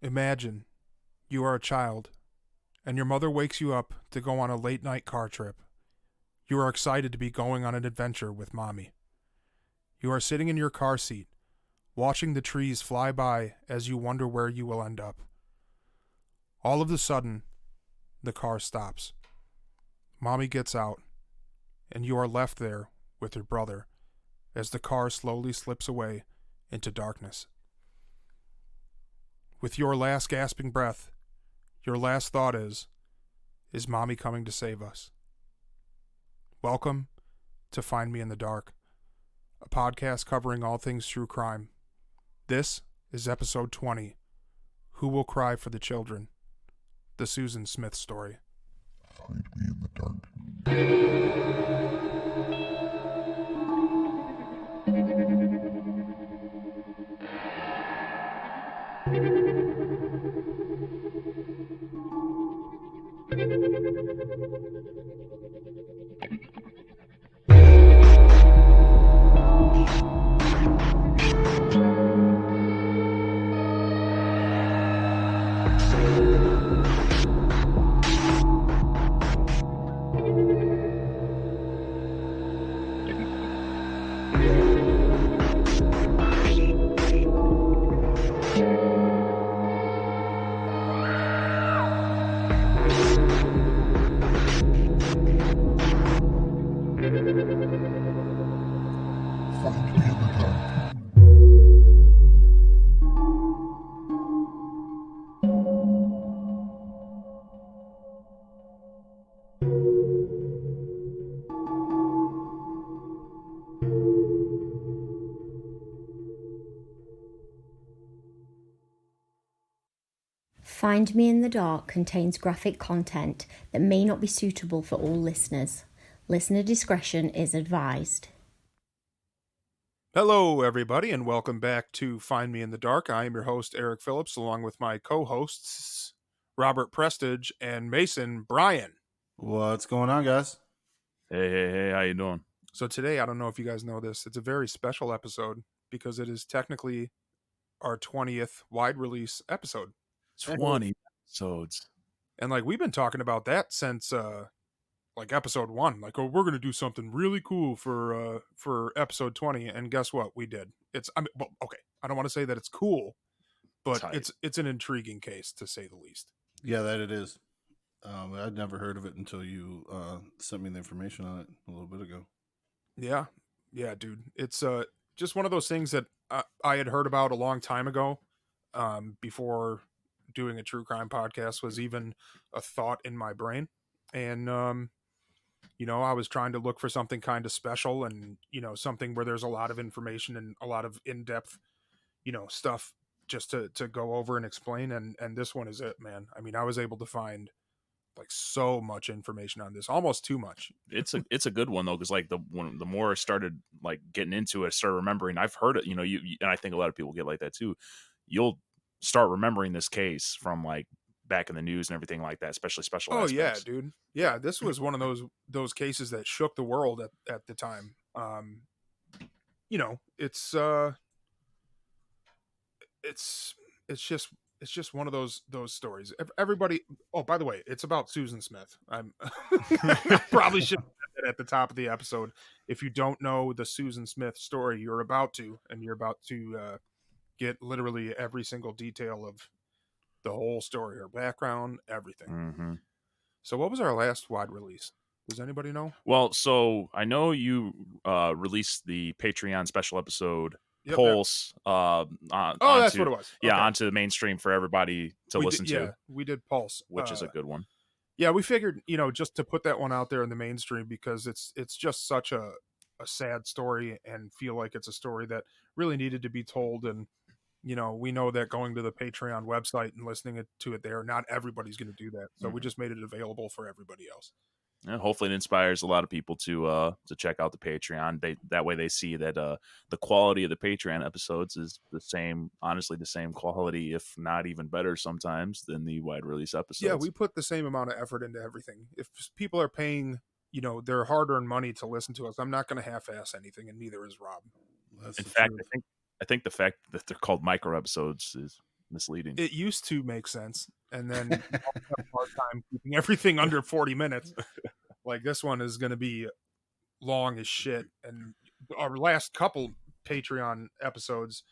Imagine you are a child and your mother wakes you up to go on a late night car trip. You are excited to be going on an adventure with mommy. You are sitting in your car seat, watching the trees fly by as you wonder where you will end up. All of a sudden, the car stops. Mommy gets out, and you are left there with your brother as the car slowly slips away into darkness. With your last gasping breath, your last thought is Mommy coming to save us? Welcome to Find Me in the Dark, a podcast covering all things true crime. This is episode 20, Who Will Cry for the Children? The Susan Smith story. Find me in the dark. Find me in the dark. Find Me in the Dark contains graphic content that may not be suitable for all listeners. Listener discretion is advised. Hello, everybody, and welcome back to Find Me in the Dark. I am your host, Eric Phillips, along with my co-hosts, Robert Prestige and Mason Bryan. What's going on, guys? Hey, how you doing? So today, I don't know if you guys know this, it's a very special episode because it is technically our 20th wide release episode. 20 episodes. And like we've been talking about that since like episode 1. Like, oh, we're gonna do something really cool for episode 20, and guess what? We did. Well, okay. I don't want to say that it's cool, but Tight. it's an intriguing case to say the least. Yeah, that it is. I'd never heard of it until you sent me the information on it a little bit ago. Yeah, dude. It's just one of those things that I had heard about a long time ago, before doing a true crime podcast was even a thought in my brain. And I was trying to look for something kind of special and something where there's a lot of information and a lot of in-depth stuff just to go over and explain, and this one is it, man. I mean, I was able to find like so much information on this, almost too much. It's a good one though, because like the more I started like getting into it, I started remembering. I've heard it, you and I think a lot of people get like that too. You'll start remembering this case from like back in the news and everything like that, especially special aspects. Yeah, dude. Yeah, this was one of those cases that shook the world at the time. It's just one of those stories. Everybody. Oh, by the way, it's about Susan Smith. I probably should have said that at the top of the episode. If you don't know the Susan Smith story, you're about to get literally every single detail of the whole story, her background, everything. Mm-hmm. So what was our last wide release? Does anybody know? Well, so I know you released the Patreon special episode, Pulse. That's what it was. Yeah, Okay. onto the mainstream for everybody to listen to. Yeah, we did Pulse, which is a good one. Yeah, we figured, just to put that one out there in the mainstream because it's just such a sad story and feel like it's a story that really needed to be told. And we know that going to the Patreon website and listening to it there, not everybody's going to do that. So we just made it available for everybody else. Yeah, hopefully it inspires a lot of people to check out the Patreon. That way they see that the quality of the Patreon episodes is the same quality, if not even better sometimes, than the wide release episodes. Yeah, we put the same amount of effort into everything. If people are paying, their hard-earned money to listen to us, I'm not going to half-ass anything, and neither is Rob. That's In the fact, truth. I think the fact that they're called micro episodes misleading. It used to make sense, and then we all have a hard time keeping everything under 40 minutes. Like this one is going to be long as shit, and our last couple Patreon episodes,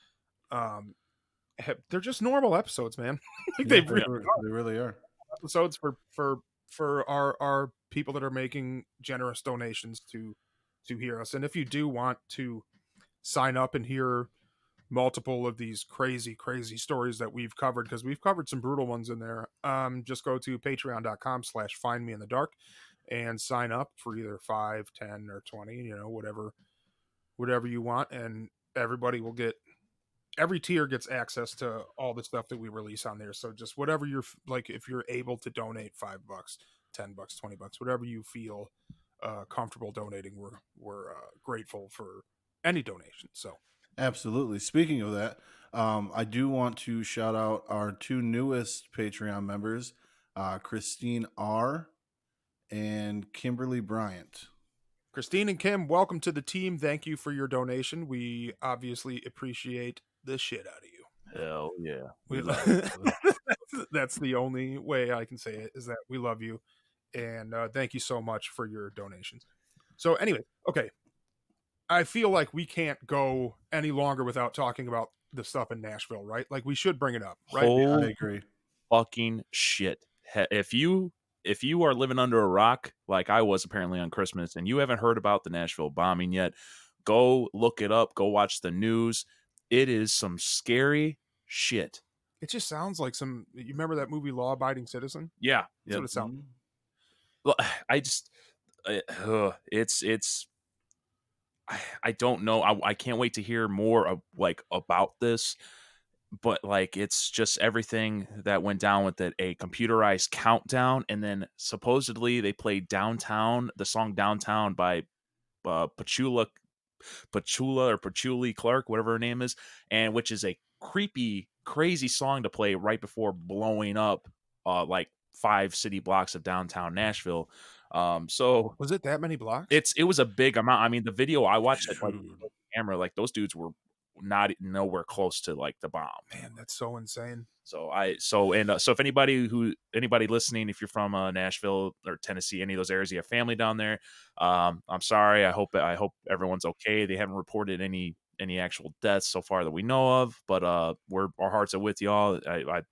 they're just normal episodes, man. Like Yeah, they really are. episodes for our people that are making generous donations to hear us. And if you do want to sign up and hear multiple of these crazy stories that we've covered, because we've covered some brutal ones in there, just go to patreon.com/findmeinthedark and sign up for either 5, 10, or 20, whatever you want, and every tier gets access to all the stuff that we release on there. So just whatever you're like, if you're able to donate $5, $10, $20, whatever you feel comfortable donating, we're grateful for any donation. So Absolutely. Speaking of that, I do want to shout out our 2 newest Patreon members, Christine R. and Kimberly Bryant. Christine and Kim, welcome to the team. Thank you for your donation. We obviously appreciate the shit out of you. Hell yeah. We that's the only way I can say it, is that we love you, and thank you so much for your donations. So anyway, okay, I feel like we can't go any longer without talking about the stuff in Nashville, right? Like we should bring it up, right? I agree. Fucking shit. If you are living under a rock like I was apparently on Christmas and you haven't heard about the Nashville bombing yet, go look it up. Go watch the news. It is some scary shit. It just sounds like some. You remember that movie Law Abiding Citizen? Yeah, That's what it sounds. Well, it's. I don't know. I can't wait to hear more of, like, about this. But like, it's just everything that went down with it. A computerized countdown, and then supposedly they played "Downtown," the song "Downtown" by Petula or Patchouli Clark, whatever her name is, and which is a creepy, crazy song to play right before blowing up like 5 city blocks of downtown Nashville. So Was it that many blocks? it was a big amount. I mean, the video I watched at like Dude. camera, like those dudes were not nowhere close to like the bomb. Man, that's so insane. So if anybody listening, if you're from Nashville or Tennessee, any of those areas, you have family down there, I'm sorry. I hope everyone's okay. They haven't reported any actual deaths so far that we know of, but our hearts are with y'all. I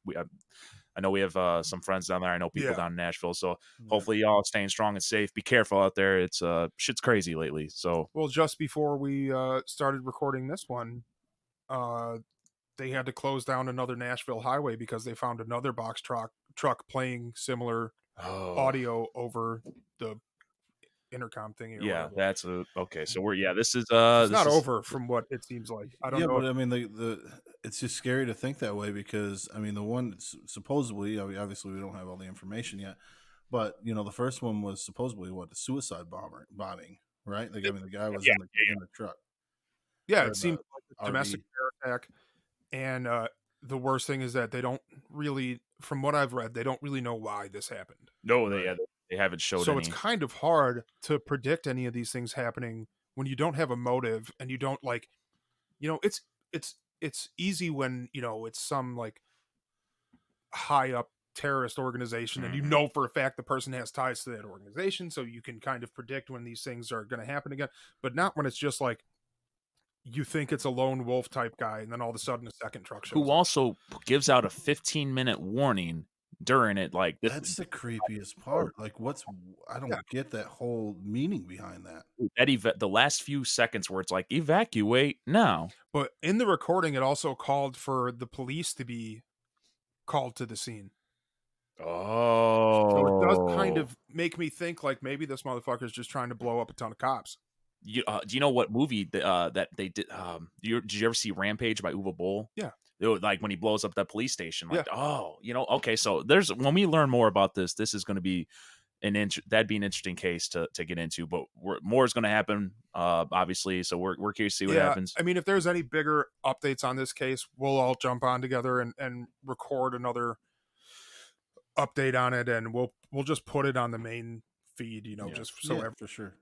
know we have some friends down there. I know people down in Nashville. So hopefully y'all staying strong and safe. Be careful out there. It's shit's crazy lately. So well, just before we started recording this one, they had to close down another Nashville highway because they found another box truck playing similar audio over the intercom thing. Yeah, whatever. that's okay. So this is it's not over from what it seems like. I don't know. But I mean, it's just scary to think that way, because I mean, the one supposedly, obviously we don't have all the information yet, but the first one was supposedly a suicide bombing, right? Like, I mean, the guy was in the truck. Yeah, it seemed like a domestic terror attack. And the worst thing is that they don't really, from what I've read, they don't really know why this happened. No, they haven't showed. So it's kind of hard to predict any of these things happening when you don't have a motive and you don't it's easy when it's some like high up terrorist organization and for a fact the person has ties to that organization, so you can kind of predict when these things are going to happen again, but not when it's just like you think it's a lone wolf type guy and then all of a sudden a second truck shows who up. Also gives out a 15-minute warning during it. Like, that's the creepiest part. Like, I don't get that whole meaning behind that. The last few seconds where it's like, evacuate now. But in the recording, it also called for the police to be called to the scene. Oh, so it does kind of make me think like maybe this motherfucker is just trying to blow up a ton of cops. Do you know what movie that they did? Did you ever see Rampage by Uwe Boll? Yeah. Like when he blows up that police station. Like, okay. So when we learn more about this is going to be that'd be an interesting case to get into. But more is going to happen, obviously. So we're curious to see what happens. I mean, if there's any bigger updates on this case, we'll all jump on together and record another update on it, and we'll just put it on the main feed. Just so for sure.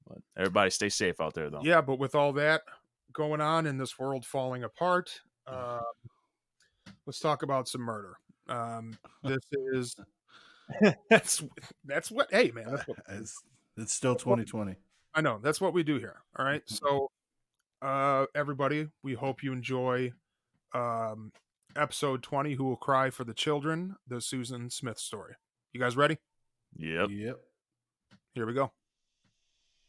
But everybody stay safe out there, though. Yeah, but with all that going on in this world falling apart, let's talk about some murder. This is that's that's what. Hey, man, It's still 2020. I know. That's what we do here. All right. So, everybody, we hope you enjoy episode 20. Who will cry for the children? The Susan Smith story. You guys ready? Yep. Yep. Here we go.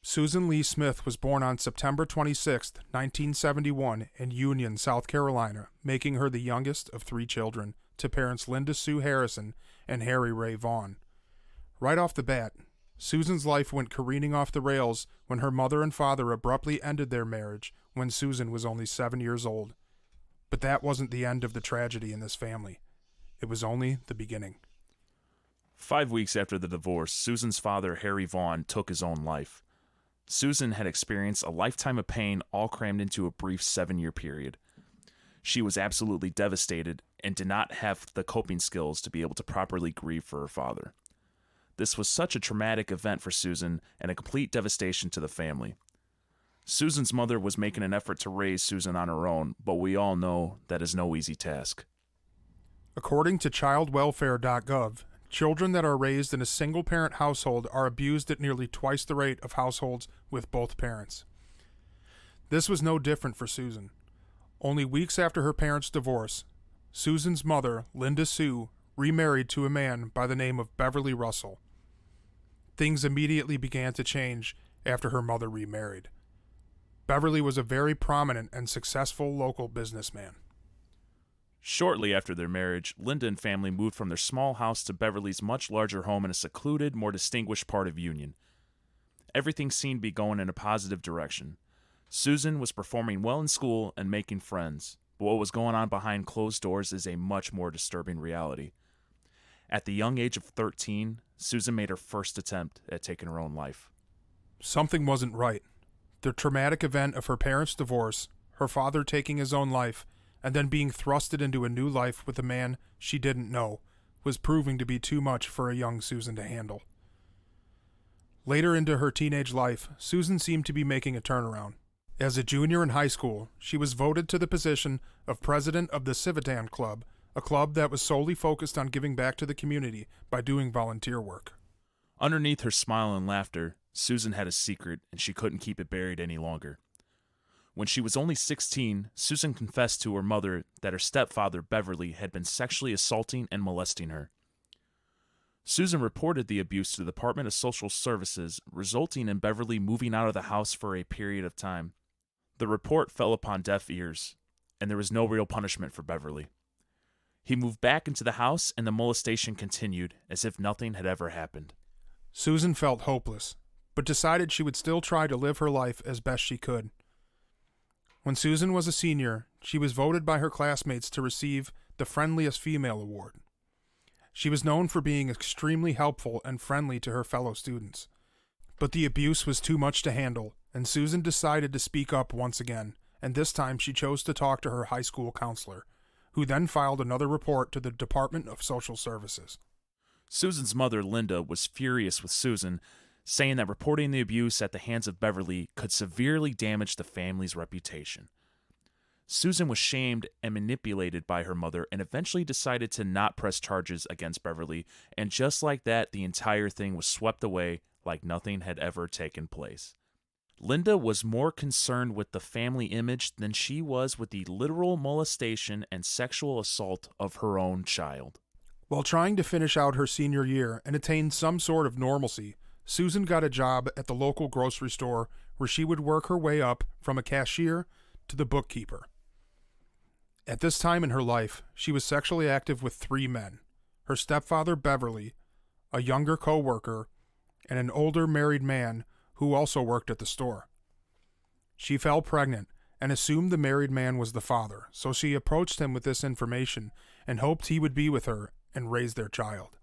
Susan Leigh Smith was born on September 26, 1971, in Union, South Carolina, making her the youngest of 3 children to parents Linda Sue Harrison and Harry Ray Vaughn. Right off the bat, Susan's life went careening off the rails when her mother and father abruptly ended their marriage when Susan was only 7 years old. But that wasn't the end of the tragedy in this family. It was only the beginning. 5 weeks after the divorce, Susan's father, Harry Vaughn, took his own life. Susan had experienced a lifetime of pain all crammed into a brief 7-year period. She was absolutely devastated and did not have the coping skills to be able to properly grieve for her father. This was such a traumatic event for Susan and a complete devastation to the family. Susan's mother was making an effort to raise Susan on her own, but we all know that is no easy task. According to childwelfare.gov, children that are raised in a single-parent household are abused at nearly twice the rate of households with both parents. This was no different for Susan. Only weeks after her parents' divorce, Susan's mother, Linda Sue, remarried to a man by the name of Beverly Russell. Things immediately began to change after her mother remarried. Beverly was a very prominent and successful local businessman. Shortly after their marriage, Linda and family moved from their small house to Beverly's much larger home in a secluded, more distinguished part of Union. Everything seemed to be going in a positive direction. Susan was performing well in school and making friends, but what was going on behind closed doors is a much more disturbing reality. At the young age of 13, Susan made her first attempt at taking her own life. Something wasn't right. The traumatic event of her parents' divorce, her father taking his own life, and then being thrusted into a new life with a man she didn't know, was proving to be too much for a young Susan to handle. Later into her teenage life, Susan seemed to be making a turnaround. As a junior in high school, she was voted to the position of president of the Civitan Club, a club that was solely focused on giving back to the community by doing volunteer work. Underneath her smile and laughter, Susan had a secret, and she couldn't keep it buried any longer. When she was only 16, Susan confessed to her mother that her stepfather, Beverly, had been sexually assaulting and molesting her. Susan reported the abuse to the Department of Social Services, resulting in Beverly moving out of the house for a period of time. The report fell upon deaf ears, and there was no real punishment for Beverly. He moved back into the house, and the molestation continued, as if nothing had ever happened. Susan felt hopeless, but decided she would still try to live her life as best she could. When Susan was a senior, she was voted by her classmates to receive the Friendliest Female Award. She was known for being extremely helpful and friendly to her fellow students. But the abuse was too much to handle, and Susan decided to speak up once again, and this time she chose to talk to her high school counselor, who then filed another report to the Department of Social Services. Susan's mother, Linda, was furious with Susan, saying that reporting the abuse at the hands of Beverly could severely damage the family's reputation. Susan was shamed and manipulated by her mother and eventually decided to not press charges against Beverly, and just like that, the entire thing was swept away like nothing had ever taken place. Linda was more concerned with the family image than she was with the literal molestation and sexual assault of her own child. While trying to finish out her senior year and attain some sort of normalcy, Susan got a job at the local grocery store where she would work her way up from a cashier to the bookkeeper. At this time in her life, she was sexually active with 3 men, her stepfather Beverly, a younger co-worker, and an older married man who also worked at the store. She fell pregnant and assumed the married man was the father, so she approached him with this information and hoped he would be with her and raise their child.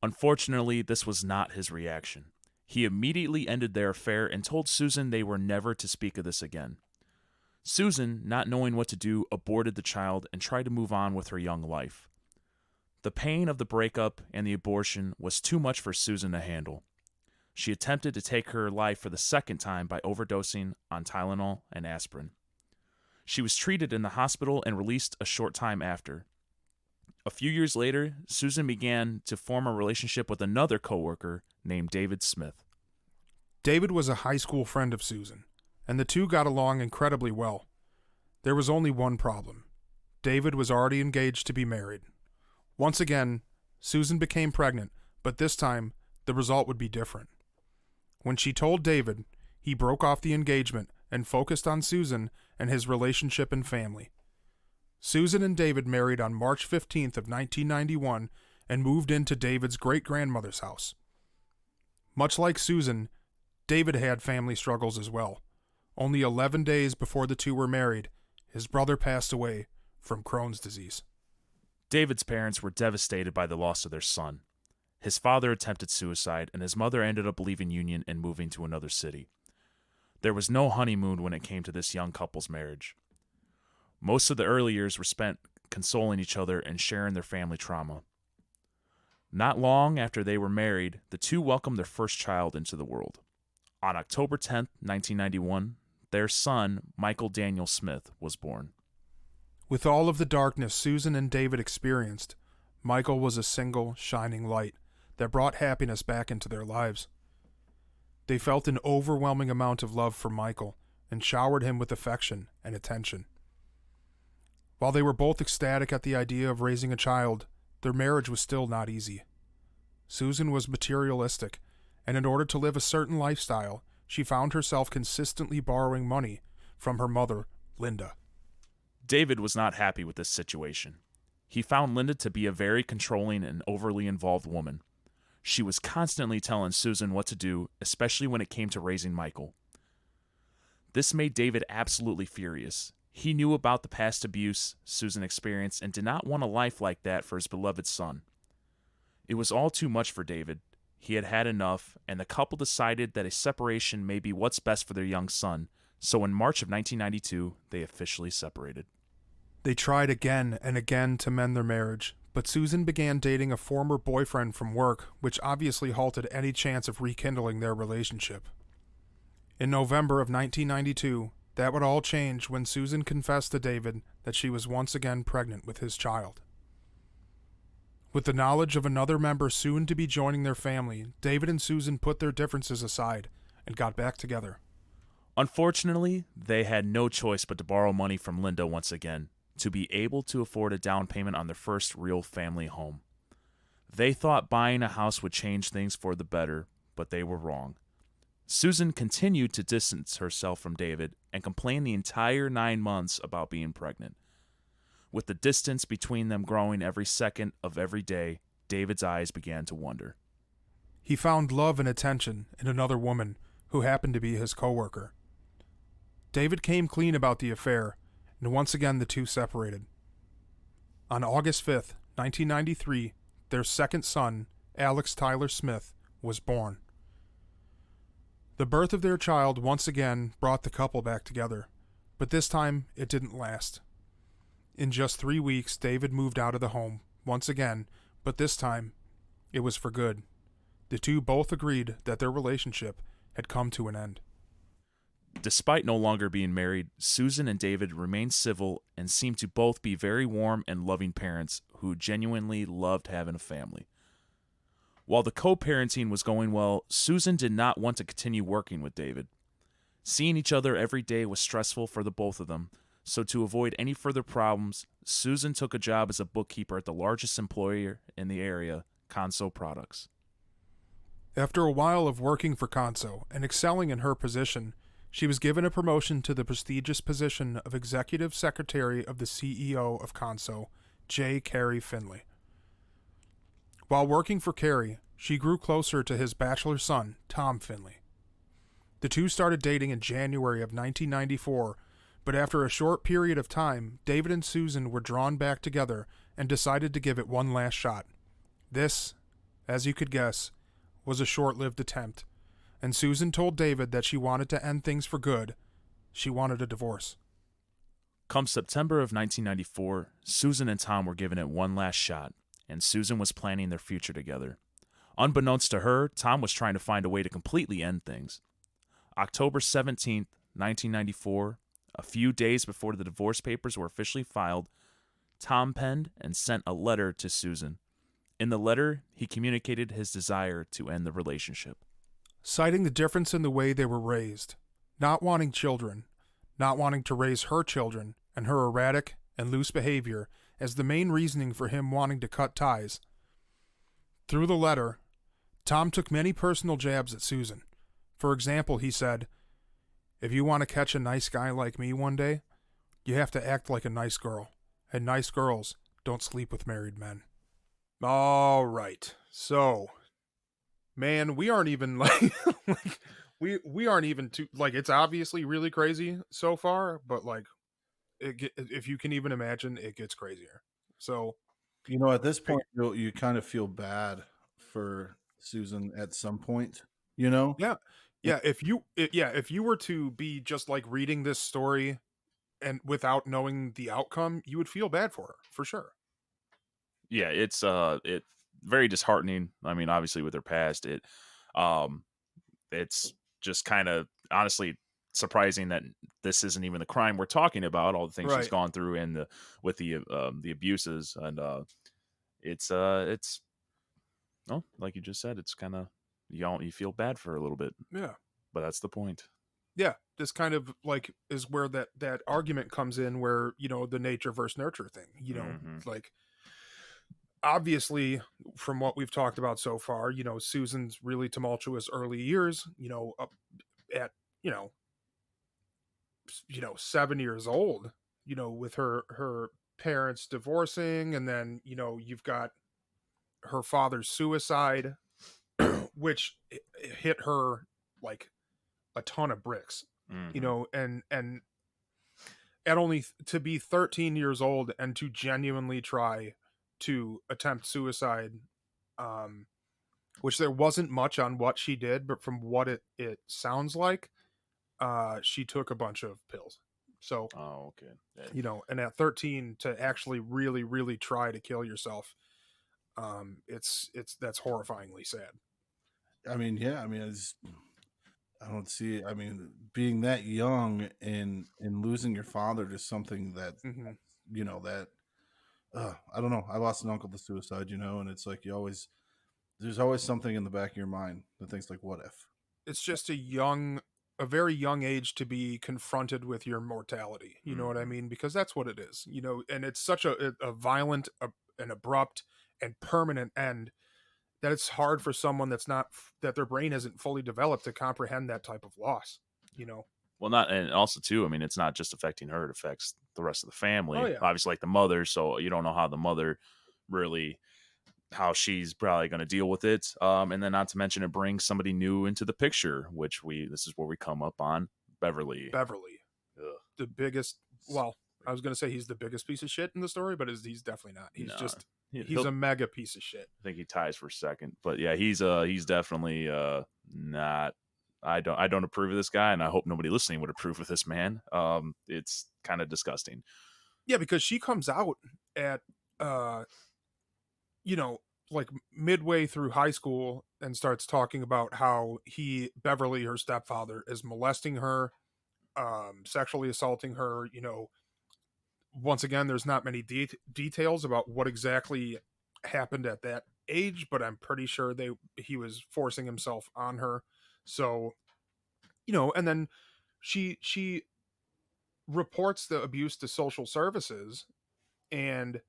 Unfortunately, this was not his reaction. He immediately ended their affair and told Susan they were never to speak of this again. Susan, not knowing what to do, aborted the child and tried to move on with her young life. The pain of the breakup and the abortion was too much for Susan to handle. She attempted to take her life for the second time by overdosing on Tylenol and aspirin. She was treated in the hospital and released a short time after. A few years later, Susan began to form a relationship with another coworker named David Smith. David was a high school friend of Susan, and the two got along incredibly well. There was only one problem. David was already engaged to be married. Once again, Susan became pregnant, but this time, the result would be different. When she told David, he broke off the engagement and focused on Susan and his relationship and family. Susan and David married on March 15th of 1991 and moved into David's great-grandmother's house. Much like Susan, David had family struggles as well. Only 11 days before the two were married, his brother passed away from Crohn's disease. David's parents were devastated by the loss of their son. His father attempted suicide, and his mother ended up leaving Union and moving to another city. There was no honeymoon when it came to this young couple's marriage. Most of the early years were spent consoling each other and sharing their family trauma. Not long after they were married, the two welcomed their first child into the world. On October 10th, 1991, their son, Michael Daniel Smith, was born. With all of the darkness Susan and David experienced, Michael was a single, shining light that brought happiness back into their lives. They felt an overwhelming amount of love for Michael and showered him with affection and attention. While they were both ecstatic at the idea of raising a child, their marriage was still not easy. Susan was materialistic, and in order to live a certain lifestyle, she found herself consistently borrowing money from her mother, Linda. David was not happy with this situation. He found Linda to be a very controlling and overly involved woman. She was constantly telling Susan what to do, especially when it came to raising Michael. This made David absolutely furious. He knew about the past abuse Susan experienced and did not want a life like that for his beloved son. It was all too much for David. He had had enough, and the couple decided that a separation may be what's best for their young son, so in March of 1992, they officially separated. They tried again and again to mend their marriage, but Susan began dating a former boyfriend from work, which obviously halted any chance of rekindling their relationship. In November of 1992, that would all change when Susan confessed to David that she was once again pregnant with his child. With the knowledge of another member soon to be joining their family, David and Susan put their differences aside and got back together. Unfortunately, they had no choice but to borrow money from Linda once again to be able to afford a down payment on their first real family home. They thought buying a house would change things for the better, but they were wrong. Susan continued to distance herself from David and complained the entire 9 months about being pregnant. With the distance between them growing every second of every day, David's eyes began to wander. He found love and attention in another woman who happened to be his coworker. David came clean about the affair, and once again the two separated. On August 5th, 1993, their second son, Alex Tyler Smith, was born. The birth of their child once again brought the couple back together, but this time it didn't last. In just 3 weeks, David moved out of the home once again, but this time it was for good. The two both agreed that their relationship had come to an end. Despite no longer being married, Susan and David remained civil and seemed to both be very warm and loving parents who genuinely loved having a family. While the co-parenting was going well, Susan did not want to continue working with David. Seeing each other every day was stressful for the both of them, so to avoid any further problems, Susan took a job as a bookkeeper at the largest employer in the area, Conso Products. After a while of working for Conso and excelling in her position, she was given a promotion to the prestigious position of Executive Secretary of the CEO of Conso, J. Carey Finley. While working for Carey, she grew closer to his bachelor son, Tom Finley. The two started dating in January of 1994, but after a short period of time, David and Susan were drawn back together and decided to give it one last shot. This, as you could guess, was a short-lived attempt, and Susan told David that she wanted to end things for good. She wanted a divorce. Come September of 1994, Susan and Tom were given it one last shot, and Susan was planning their future together. Unbeknownst to her, Tom was trying to find a way to completely end things. October 17th, 1994, a few days before the divorce papers were officially filed, Tom penned and sent a letter to Susan. In the letter, he communicated his desire to end the relationship. Citing the difference in the way they were raised, not wanting children, not wanting to raise her children, and her erratic and loose behavior as the main reasoning for him wanting to cut ties. Through the letter, Tom took many personal jabs at Susan. For example, he said, "If you want to catch a nice guy like me one day, you have to act like a nice girl, and nice girls don't sleep with married men." All right. So, man, we aren't even like, we aren't even too like, it's obviously really crazy so far, but like if you can even imagine, it gets crazier. So, At this point, you kind of feel bad for Susan at some point. yeah. Yeah, if you were to be just like reading this story and without knowing the outcome, you would feel bad for her, for sure. Yeah, it's it very disheartening. I mean, obviously with her past, it's just kind of honestly surprising that this isn't even the crime we're talking about. All the things she's Right. gone through and with the abuses, and it's well, like you just said, it's kind of you feel bad for her a little bit, Yeah. but that's the point. Yeah, this kind of like is where that argument comes in, where the nature versus nurture thing. Mhm. Like obviously from what we've talked about so far, Susan's really tumultuous early years. Up at you know 7 years old. With her parents divorcing, and then you've got her father's suicide, which hit her like a ton of bricks. Mhm. And at only to be 13 years old and to genuinely try to attempt suicide, um which there wasn't much on what she did, but from what it sounds like, she took a bunch of pills. So Oh, okay. and at 13 to actually really really try to kill yourself, it's that's horrifyingly sad. I mean, yeah. I mean, I don't see. I mean, being that young and losing your father to something that Hmm. that I don't know. I lost an uncle to suicide, and it's like there's always something in the back of your mind that thinks like, what if? It's just a very young age to be confronted with your mortality. You know what I Mhm. mean? Because that's what it is. And it's such a violent, an abrupt, and permanent end that it's hard for someone that their brain isn't fully developed to comprehend that type of loss. You know? Well, not and also too. I mean, it's not just affecting her; it affects the rest of the Oh family. yeah, Obviously, like the mother. So you don't know how the mother really how she's probably going to deal with it. And then not to mention it brings somebody new into the picture, which this is where we come up on Beverly. Beverly, Ugh. the biggest. Well, I was gonna say he's the biggest piece of shit in the story, but he's definitely not. He's No, just he's he'll. a mega piece of shit. I think he ties for second, but yeah, he's definitely not. I don't approve of this guy, and I hope nobody listening would approve of this man. It's kind of disgusting. Yeah, because she comes out at uh you know, like midway through high school and starts talking about how Beverly, her stepfather, is molesting her, sexually assaulting her. Once again, there's not many details about what exactly happened at that age, but I'm pretty sure he was forcing himself on her. So, and then she reports the abuse to social services, and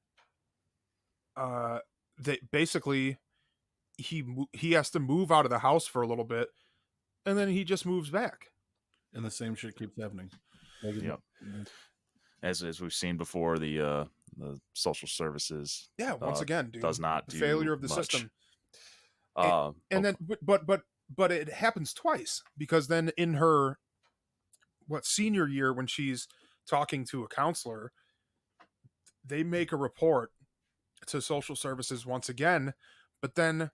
uh they basically he has to move out of the house for a little bit, and then he just moves back. And the same shit keeps happening. Like, Yep. As we've seen before, the social services Yeah, once again, dude, does not the do failure of the much. system. And then but it happens twice, because then in her senior year, when she's talking to a counselor, they make a report to social services once again, but then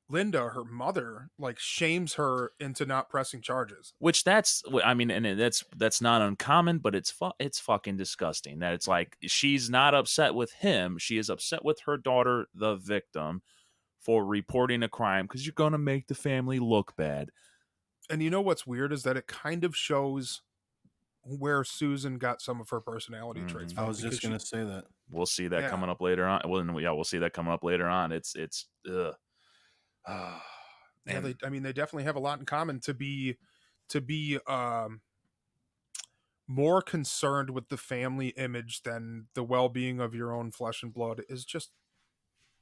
Linda, her mother, like shames her into not pressing charges. Which I mean, and that's not uncommon, but it's fucking disgusting that it's like she's not upset with him, she is upset with her daughter, the victim, for reporting a crime because you're gonna make the family look bad. And you know what's weird is that it kind of shows where Susan got some of her personality traits Mm-hmm. I from, was because just gonna say that. we'll see that Yeah. coming up later on. Well, yeah, we'll see that coming up later on. It's ugh. Yeah, they definitely have a lot in common to be more concerned with the family image than the well-being of your own flesh and blood is just,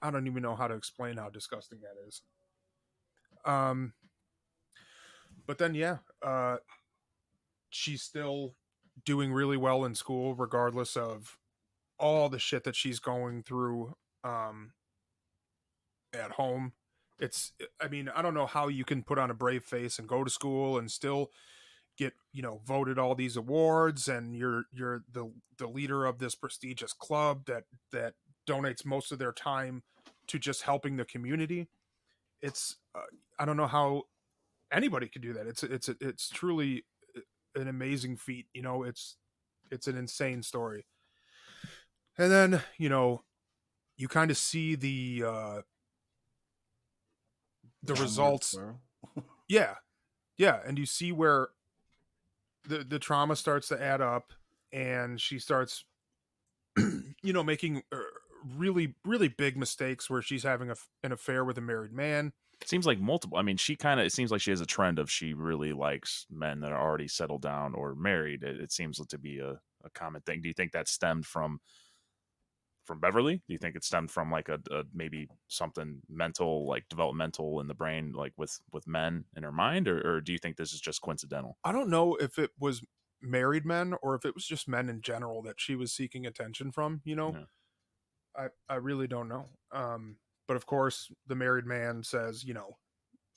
I don't even know how to explain how disgusting that is. But then yeah, she's still doing really well in school regardless of all the shit that she's going through at home. It's, I mean, I don't know how you can put on a brave face and go to school and still get, voted all these awards, and you're the leader of this prestigious club that donates most of their time to just helping the community. It's I don't know how anybody could do that. It's truly an amazing feat. It's an insane story. And then you kind of see the Downward results. spiral. Yeah, yeah, and you see where the trauma starts to add up, and she starts making really really big mistakes where she's having an affair with a married man. It seems like multiple. I mean, it seems like she has a trend of she really likes men that are already settled down or married. It seems to be a common thing. Do you think that stemmed from Beverly? Do you think it stemmed from like a maybe something mental, like developmental in the brain, like with men in her mind, or do you think this is just coincidental? I don't know if it was married men or if it was just men in general that she was seeking attention from. Yeah. I really don't know. But of course, the married man says,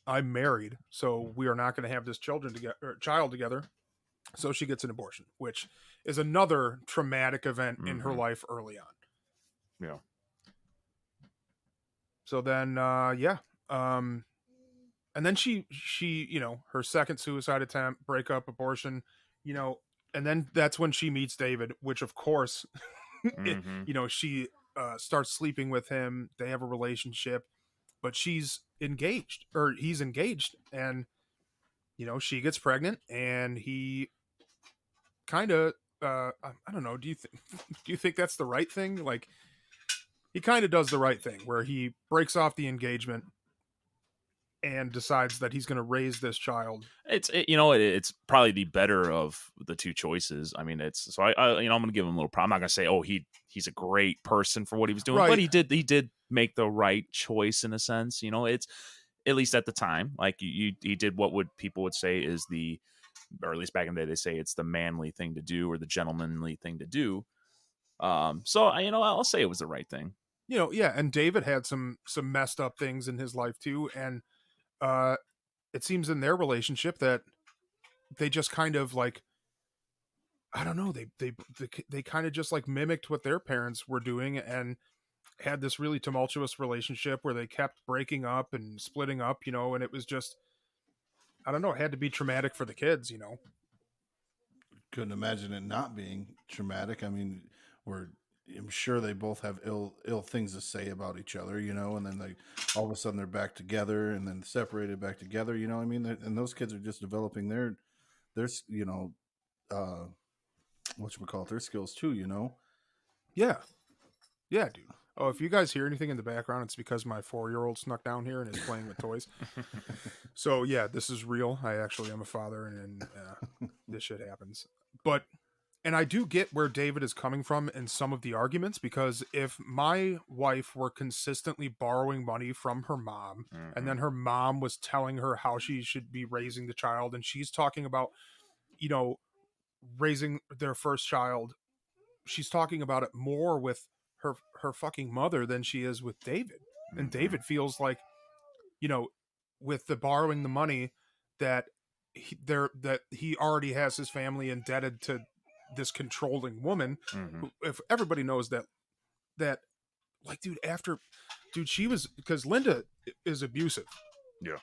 I'm married, so we are not going to have this child together. So she gets an abortion, which is another traumatic event in her life early on. Yeah. So then, and then she, her second suicide attempt, breakup, abortion, and then that's when she meets David, which of course, she starts sleeping with him. They have a relationship, but she's engaged, or he's engaged, and she gets pregnant, and he kind of, I don't know. Do you think that's the right thing? Like, he kind of does the right thing where he breaks off the engagement and decides that he's going to raise this child. It's probably the better of the two choices. I mean, it's so I'm going to give him a little problem. I'm not going to say, oh, he's a great person for what he was doing, Right. but he did make the right choice in a sense. It's, at least at the time, like he did what people would say is or at least back in the day, they say it's the manly thing to do or the gentlemanly thing to do. So I'll say it was the right thing. Yeah, and David had some messed up things in his life too, and it seems in their relationship that they just kind of like, I don't know, they kind of just like mimicked what their parents were doing and had this really tumultuous relationship where they kept breaking up and splitting up, and it was just, I don't know, it had to be traumatic for the kids. Couldn't imagine it not being traumatic. I mean, I'm sure they both have ill things to say about each other, and then all of a sudden they're back together and then separated back together, I mean, and those kids are just developing their whatchamacallit, their skills too, Yeah, dude. Oh, if you guys hear anything in the background, it's because my 4-year-old snuck down here and is playing with toys. So yeah, this is real. I actually am a father, and this shit happens. And I do get where David is coming from in some of the arguments, because if my wife were consistently borrowing money from her mom, and then her mom was telling her how she should be raising the child, and she's talking about, raising their first child, she's talking about it more with her fucking mother than she is with David. And David feels like, with the borrowing the money, that he already has his family indebted to this controlling woman. Who, if everybody knows that like, dude, she was, because Linda is abusive. Yeah.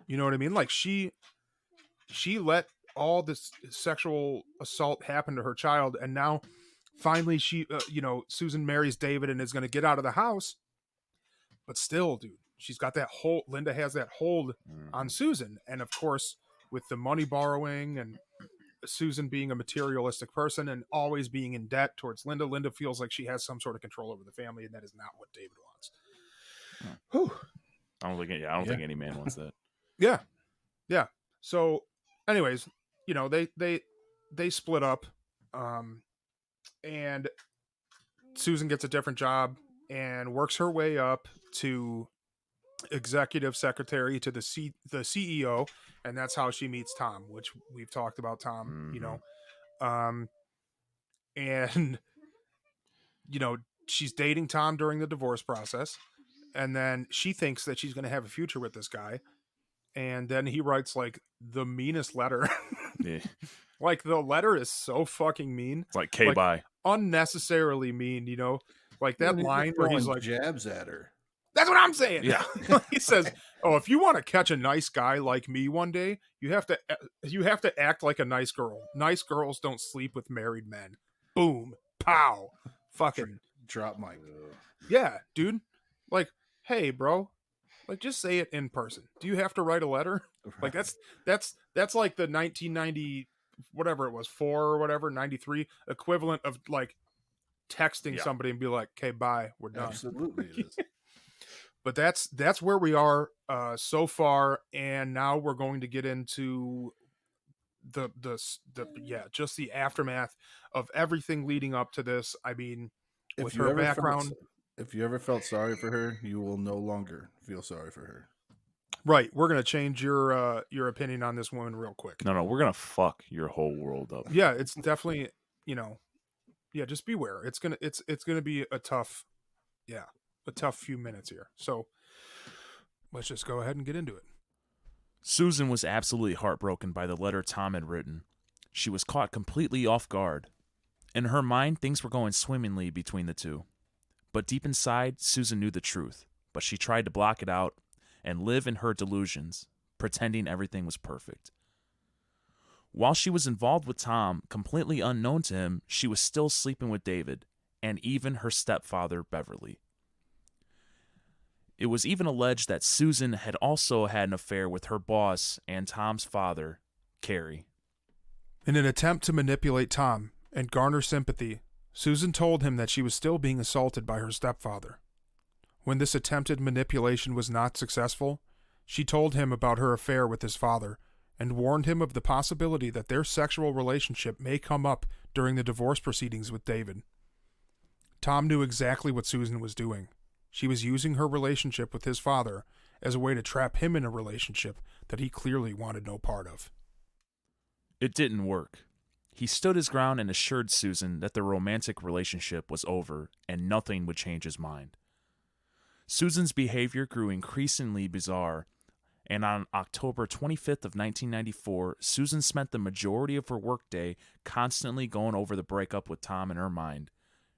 You know what I mean? Like, she let all this sexual assault happen to her child, and now finally she Susan marries David and is going to get out of the house, but still, dude, she's got that hold. Linda has that hold on Susan, and of course with the money borrowing, and Susan being a materialistic person and always being in debt towards Linda. Linda feels like she has some sort of control over the family, and that is not what David wants. Whew. I don't think any man wants that. Yeah. So, anyways, they split up, and Susan gets a different job and works her way up to executive secretary to the CEO, and that's how she meets Tom, which we've talked about Tom, and she's dating Tom during the divorce process, and then she thinks that she's going to have a future with this guy, and then he writes like the meanest letter. Yeah. Like the letter is so fucking mean. It's like bye. Unnecessarily mean, like that line where he's like jabs at her. That's what I'm saying. Yeah. He says, "Oh, if you want to catch a nice guy like me one day, you have to act like a nice girl. Nice girls don't sleep with married men." Boom, pow, fucking drop mic. Yeah, dude. Like, hey, bro, like just say it in person. Do you have to write a letter? Like that's like the 1990 whatever it was 4 or whatever 93 equivalent of like texting somebody and be like, "Okay, bye, we're done." Absolutely, it is. But that's where we are so far, and now we're going to get into just the aftermath of everything leading up to this. I mean, with her background. If you ever felt sorry for her, you will no longer feel sorry for her. Right, we're gonna change your opinion on this woman real quick. No, we're gonna fuck your whole world up. Yeah, it's definitely just beware. It's gonna be a tough few minutes here. So let's just go ahead and get into it. Susan was absolutely heartbroken by the letter Tom had written. She was caught completely off guard. In her mind, things were going swimmingly between the two. But deep inside, Susan knew the truth, but she tried to block it out and live in her delusions, pretending everything was perfect. While she was involved with Tom, completely unknown to him, she was still sleeping with David, and even her stepfather, Beverly. It was even alleged that Susan had also had an affair with her boss and Tom's father, Carrie. In an attempt to manipulate Tom and garner sympathy, Susan told him that she was still being assaulted by her stepfather. When this attempted manipulation was not successful, she told him about her affair with his father and warned him of the possibility that their sexual relationship may come up during the divorce proceedings with David. Tom knew exactly what Susan was doing. She was using her relationship with his father as a way to trap him in a relationship that he clearly wanted no part of. It didn't work. He stood his ground and assured Susan that their romantic relationship was over and nothing would change his mind. Susan's behavior grew increasingly bizarre, and on October 25th of 1994, Susan spent the majority of her workday constantly going over the breakup with Tom in her mind.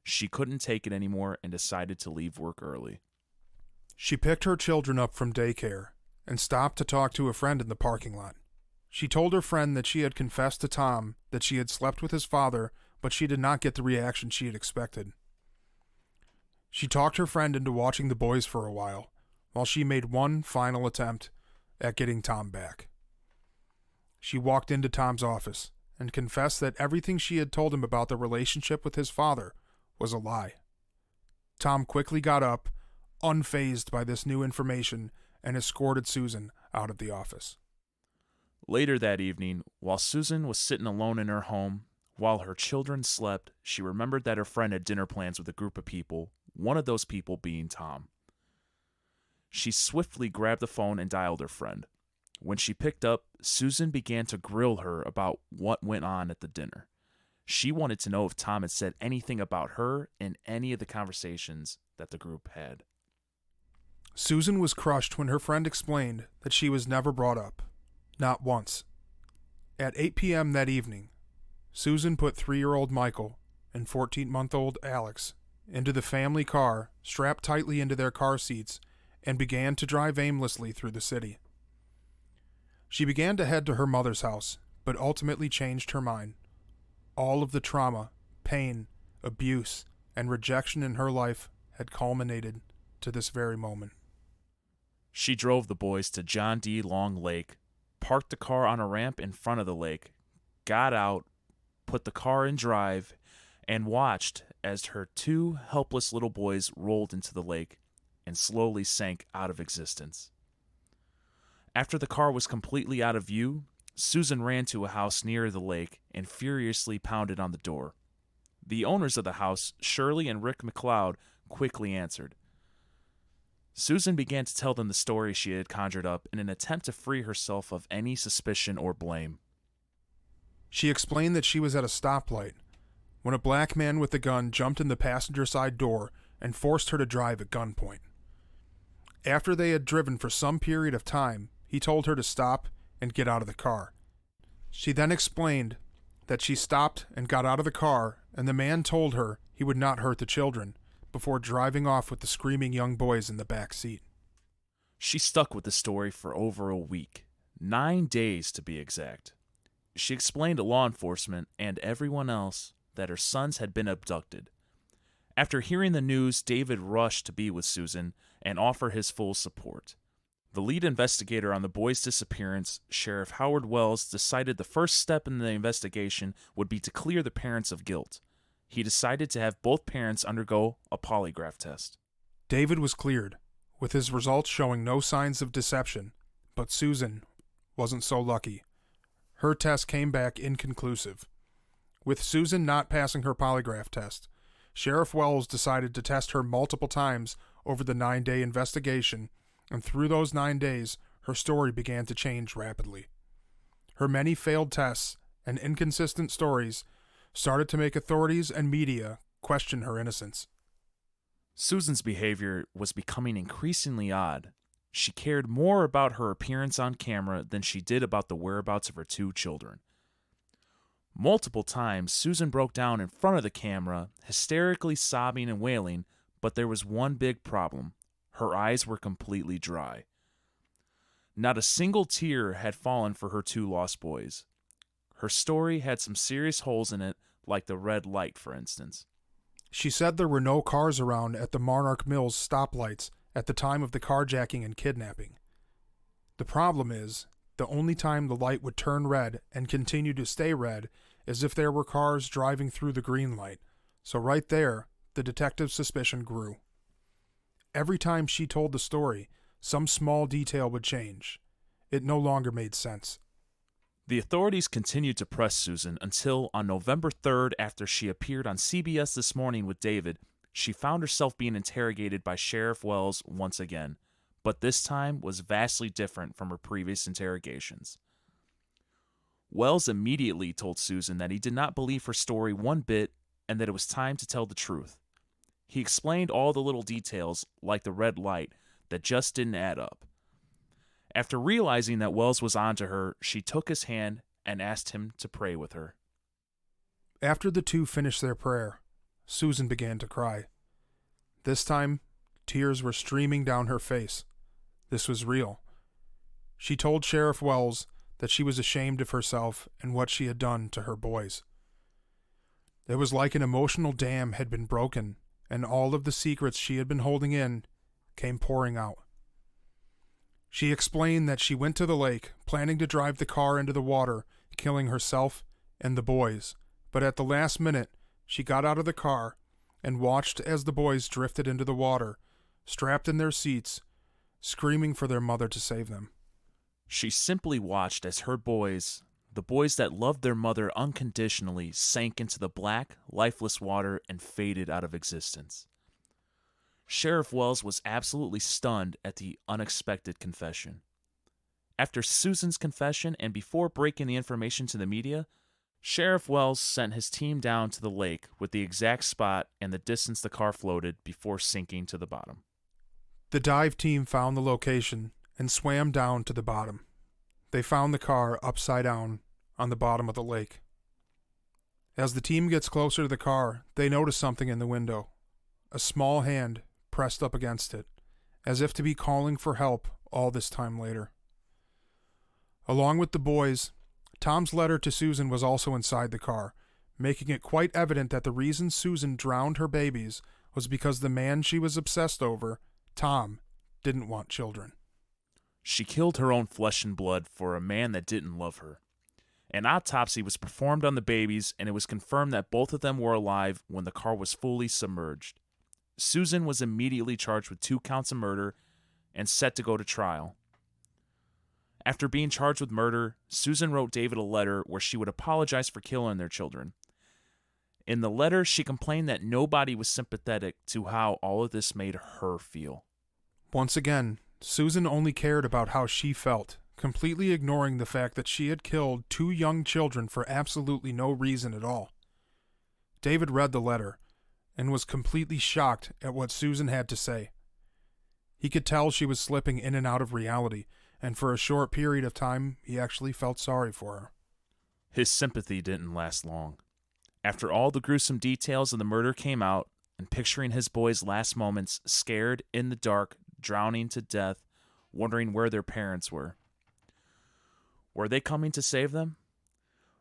She couldn't take it anymore and decided to leave work early. She picked her children up from daycare and stopped to talk to a friend in the parking lot. She told her friend that she had confessed to Tom that she had slept with his father, but she did not get the reaction she had expected. She talked her friend into watching the boys for a while she made one final attempt at getting Tom back. She walked into Tom's office and confessed that everything she had told him about the relationship with his father was a lie. Tom quickly got up, unfazed by this new information, and escorted Susan out of the office. Later that evening, while Susan was sitting alone in her home, while her children slept, she remembered that her friend had dinner plans with a group of people, one of those people being Tom. She swiftly grabbed the phone and dialed her friend. When she picked up, Susan began to grill her about what went on at the dinner. She wanted to know if Tom had said anything about her in any of the conversations that the group had. Susan was crushed when her friend explained that she was never brought up. Not once. At 8 p.m. that evening, Susan put 3-year-old Michael and 14-month-old Alex into the family car, strapped tightly into their car seats, and began to drive aimlessly through the city. She began to head to her mother's house, but ultimately changed her mind. All of the trauma, pain, abuse, and rejection in her life had culminated to this very moment. She drove the boys to John D. Long Lake, parked the car on a ramp in front of the lake, got out, put the car in drive, and watched as her two helpless little boys rolled into the lake and slowly sank out of existence. After the car was completely out of view, Susan ran to a house near the lake and furiously pounded on the door. The owners of the house, Shirley and Rick McLeod, quickly answered. Susan began to tell them the story she had conjured up in an attempt to free herself of any suspicion or blame. She explained that she was at a stoplight when a black man with a gun jumped in the passenger side door and forced her to drive at gunpoint. After they had driven for some period of time, he told her to stop and get out of the car. She then explained that she stopped and got out of the car, and the man told her he would not hurt the children, before driving off with the screaming young boys in the back seat. She stuck with the story for over a week, 9 days to be exact. She explained to law enforcement and everyone else that her sons had been abducted. After hearing the news, David rushed to be with Susan and offer his full support. The lead investigator on the boys' disappearance, Sheriff Howard Wells, decided the first step in the investigation would be to clear the parents of guilt. He decided to have both parents undergo a polygraph test. David was cleared, with his results showing no signs of deception, but Susan wasn't so lucky. Her test came back inconclusive. With Susan not passing her polygraph test, Sheriff Wells decided to test her multiple times over the 9-day investigation, and through those 9 days, her story began to change rapidly. Her many failed tests and inconsistent stories started to make authorities and media question her innocence. Susan's behavior was becoming increasingly odd. She cared more about her appearance on camera than she did about the whereabouts of her two children. Multiple times, Susan broke down in front of the camera, hysterically sobbing and wailing, but there was one big problem. Her eyes were completely dry. Not a single tear had fallen for her two lost boys. Her story had some serious holes in it, like the red light, for instance. She said there were no cars around at the Monarch Mills stoplights at the time of the carjacking and kidnapping. The problem is, the only time the light would turn red and continue to stay red is if there were cars driving through the green light. So right there, the detective's suspicion grew. Every time she told the story, some small detail would change. It no longer made sense. The authorities continued to press Susan until on November 3rd, after she appeared on CBS This Morning with David, she found herself being interrogated by Sheriff Wells once again, but this time was vastly different from her previous interrogations. Wells immediately told Susan that he did not believe her story one bit and that it was time to tell the truth. He explained all the little details, like the red light, that just didn't add up. After realizing that Wells was onto her, she took his hand and asked him to pray with her. After the two finished their prayer, Susan began to cry. This time, tears were streaming down her face. This was real. She told Sheriff Wells that she was ashamed of herself and what she had done to her boys. It was like an emotional dam had been broken, and all of the secrets she had been holding in came pouring out. She explained that she went to the lake, planning to drive the car into the water, killing herself and the boys, but at the last minute, she got out of the car and watched as the boys drifted into the water, strapped in their seats, screaming for their mother to save them. She simply watched as her boys, the boys that loved their mother unconditionally, sank into the black, lifeless water and faded out of existence. Sheriff Wells was absolutely stunned at the unexpected confession. After Susan's confession and before breaking the information to the media, Sheriff Wells sent his team down to the lake with the exact spot and the distance the car floated before sinking to the bottom. The dive team found the location and swam down to the bottom. They found the car upside down on the bottom of the lake. As the team gets closer to the car, they notice something in the window. A small hand pressed up against it, as if to be calling for help all this time later. Along with the boys, Tom's letter to Susan was also inside the car, making it quite evident that the reason Susan drowned her babies was because the man she was obsessed over, Tom, didn't want children. She killed her own flesh and blood for a man that didn't love her. An autopsy was performed on the babies, and it was confirmed that both of them were alive when the car was fully submerged. Susan was immediately charged with 2 counts of murder and set to go to trial. After being charged with murder, Susan wrote David a letter where she would apologize for killing their children. In the letter, she complained that nobody was sympathetic to how all of this made her feel. Once again, Susan only cared about how she felt, completely ignoring the fact that she had killed 2 young children for absolutely no reason at all. David read the letter and was completely shocked at what Susan had to say. He could tell she was slipping in and out of reality, and for a short period of time, he actually felt sorry for her. His sympathy didn't last long. After all the gruesome details of the murder came out, and picturing his boys' last moments scared in the dark, drowning to death, wondering where their parents were. Were they coming to save them?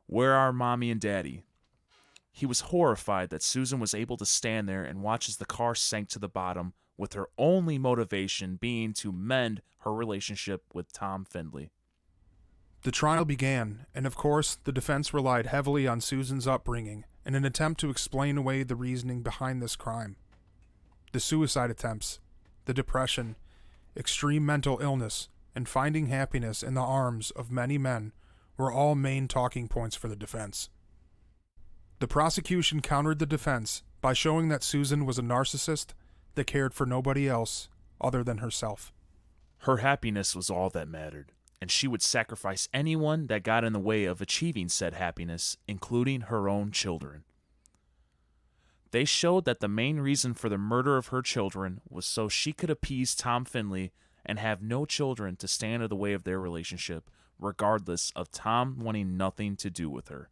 Where are Mommy and Daddy? He was horrified that Susan was able to stand there and watch as the car sank to the bottom, with her only motivation being to mend her relationship with Tom Findlay. The trial began, and of course, the defense relied heavily on Susan's upbringing in an attempt to explain away the reasoning behind this crime. The suicide attempts, the depression, extreme mental illness, and finding happiness in the arms of many men were all main talking points for the defense. The prosecution countered the defense by showing that Susan was a narcissist that cared for nobody else other than herself. Her happiness was all that mattered, and she would sacrifice anyone that got in the way of achieving said happiness, including her own children. They showed that the main reason for the murder of her children was so she could appease Tom Findlay and have no children to stand in the way of their relationship, regardless of Tom wanting nothing to do with her.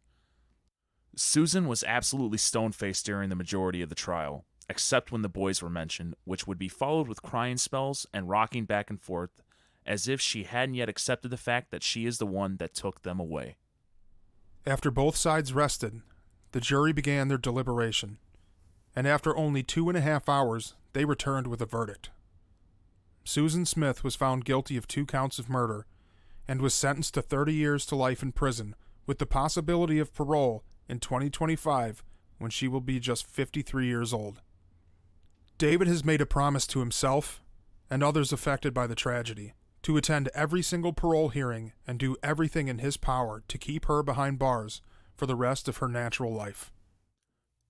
Susan was absolutely stone-faced during the majority of the trial, except when the boys were mentioned, which would be followed with crying spells and rocking back and forth, as if she hadn't yet accepted the fact that she is the one that took them away. After both sides rested, the jury began their deliberation, and after only 2.5 hours, they returned with a verdict. Susan Smith was found guilty of 2 counts of murder and was sentenced to 30 years to life in prison with the possibility of parole in 2025 when she will be just 53 years old. David has made a promise to himself and others affected by the tragedy to attend every single parole hearing and do everything in his power to keep her behind bars for the rest of her natural life.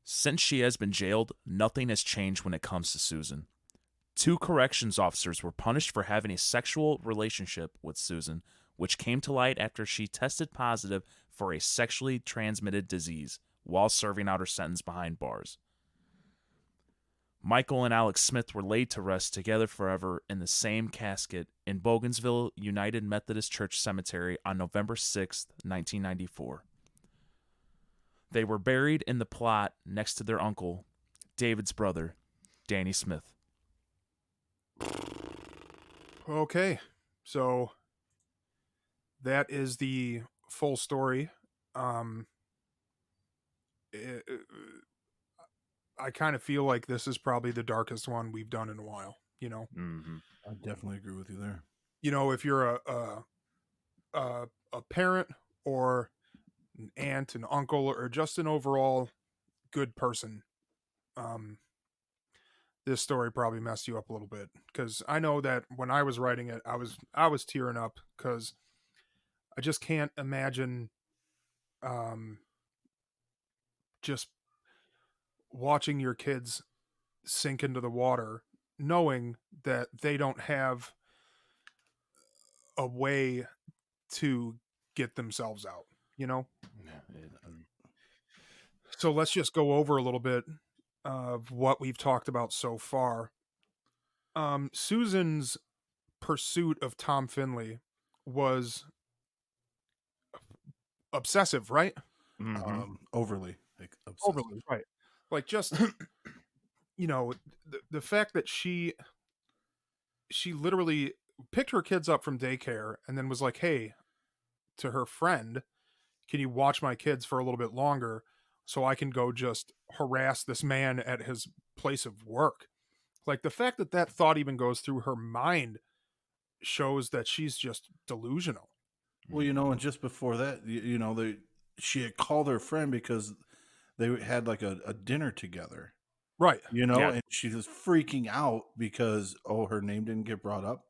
Since she has been jailed, nothing has changed when it comes to Susan. 2 corrections officers were punished for having a sexual relationship with Susan, which came to light after she tested positive for a sexually transmitted disease while serving out her sentence behind bars. Michael and Alex Smith were laid to rest together forever in the same casket in Bogensville United Methodist Church Cemetery on November 6, 1994. They were buried in the plot next to their uncle, David's brother, Danny Smith. Okay, so that is the full story. I kind of feel like this is probably the darkest one we've done in a while. Mm-hmm. I definitely agree with you there. If you're a parent or an aunt, an uncle, or just an overall good person, this story probably messed you up a little bit, because I know that when I was writing it, I was tearing up because I just can't imagine just watching your kids sink into the water knowing that they don't have a way to get themselves out. So let's just go over a little bit of what we've talked about so far. Susan's pursuit of Tom Findlay was obsessive, right? Mm-hmm. Overly obsessed. Overly, right. Like, just the fact that she literally picked her kids up from daycare and then was like, hey, to her friend, can you watch my kids for a little bit longer so I can go just harass this man at his place of work? Like, the fact that that thought even goes through her mind shows that she's just delusional. Well, and just before that, she had called her friend because they had like a dinner together, Right. Yeah. and she was freaking out because her name didn't get brought up.